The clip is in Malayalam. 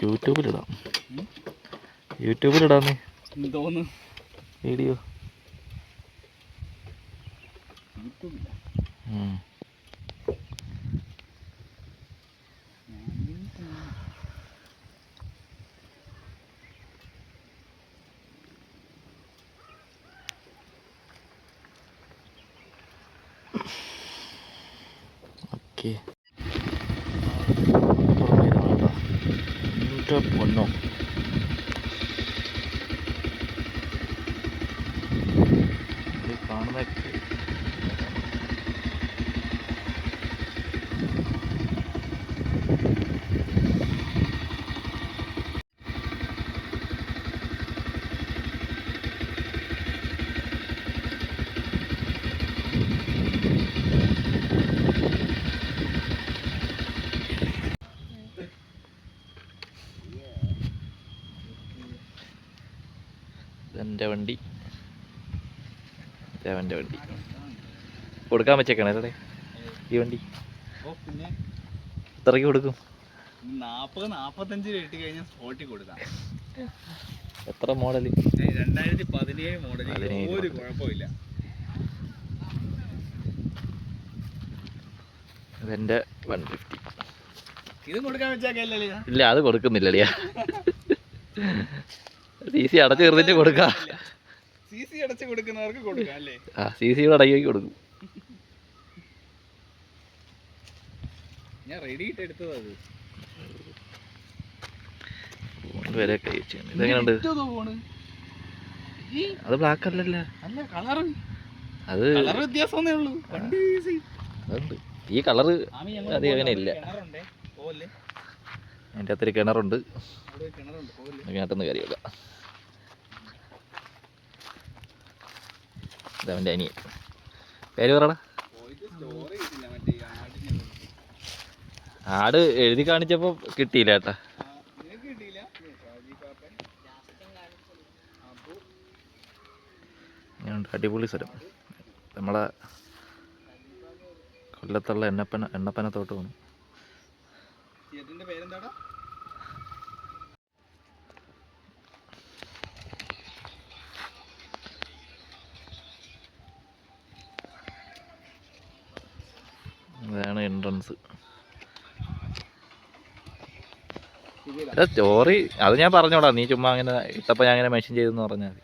യൂട്യൂബിലിടാം. യൂട്യൂബിലിടാന്നേ തോന്നുന്നു വീഡിയോ. ഓക്കെ, പൊന്നോ കാണുന്ന ഇതെൻ്റെ വണ്ടി, ദേവൻ്റെ വണ്ടി കൊടുക്കാൻ വെച്ചേക്കണേ അല്ലേ ഈ വണ്ടി? എത്രയ്ക്ക് കൊടുക്കും? 40-45 രൂപ ഇട്ട് കഴിഞ്ഞാൽ സ്പോട്ടിൽ കൊടുക്കാം. എത്ര മോഡല്? 2017 മോഡൽ, ഒരു കുഴപ്പമില്ല. ഇതെൻ്റെ 150. ഇത് കൊടുക്കാൻ വെച്ചാൽ ഇല്ല, അത് കൊടുക്കുന്നില്ലടിയാ. CC അടച്ചു തീർന്നിട്ട് കൊടുക്കാം. CC അടച്ച് കൊടുക്കുന്നവർക്ക് കൊടുക്കാം അല്ലേ? ആ, CC അടക്കി കൊടുക്കും. ഞാൻ റെഡി ഇട്ട് എടുത്തത് വരെ ഇതെങ്ങനെയുണ്ട്? അത് ബ്ലാക്ക് അല്ലല്ലേ? അല്ല, കളർ അത് വ്യത്യാസമേ ഉള്ളൂ. അതുണ്ട്. ഈ കളറ് അധികം അങ്ങനെ ഇല്ല. അതിൻ്റെ അകത്തൊരു കിണറുണ്ട്, അതിനകത്തൊന്ന് കാര്യമില്ല. ഇതവൻ്റെ അനിയൻ. പേര് പറയടാ. ആട് എഴുതി കാണിച്ചപ്പോൾ കിട്ടിയില്ല ഏട്ടാ. അടിപൊളി സ്ഥലം. നമ്മളെ കൊല്ലത്തുള്ള എണ്ണപ്പനത്തോട്ട് പോകണം. ഇതാണ് എൻട്രൻസ്. സ്റ്റോറി അത് ഞാൻ പറഞ്ഞോടാ, നീ ചുമ്മാ അങ്ങനെ ഇട്ടപ്പോൾ ഞാൻ അങ്ങനെ മെൻഷൻ ചെയ്തെന്ന് പറഞ്ഞാൽ മതി.